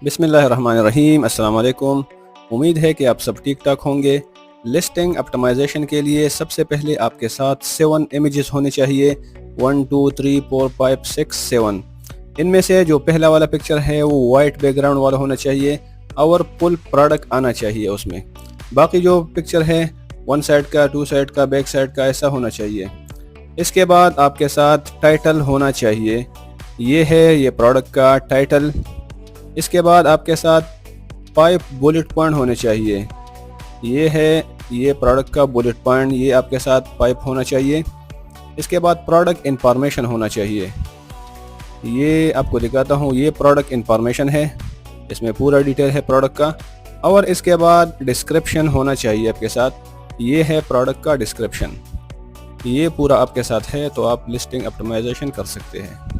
बिस्मिल्लाहिर्रहमानिर्रहीम। अस्सलाम वालेकुम। उम्मीद है कि आप सब ठीक ठाक होंगे। लिस्टिंग ऑप्टिमाइजेशन के लिए सबसे पहले आपके साथ 7 इमेजेस होने चाहिए। 1 2 3 4 5 6 7। इनमें से जो पहला वाला पिक्चर है वो वाइट बैकग्राउंड वाला होना चाहिए और फुल प्रोडक्ट आना चाहिए उसमें। बाकी जो पिक्चर है 1 साइड का, 2 साइड का, बैक साइड का ऐसा होना चाहिए। इसके बाद आपके साथ टाइटल होना चाहिए। ये प्रोडक्ट का टाइटल। इसके बाद आपके साथ 5 बुलेट पॉइंट होने चाहिए। ये प्रोडक्ट का बुलेट पॉइंट, ये आपके साथ 5 होना चाहिए। इसके बाद प्रोडक्ट इंफॉर्मेशन होना चाहिए। ये आपको दिखाता हूँ, ये प्रोडक्ट इंफॉर्मेशन है, इसमें पूरा डिटेल है प्रोडक्ट का। और इसके बाद डिस्क्रिप्शन होना चाहिए आपके साथ। ये है प्रोडक्ट का डिस्क्रिप्शन। ये पूरा आपके साथ है तो आप लिस्टिंग ऑप्टिमाइजेशन कर सकते हैं।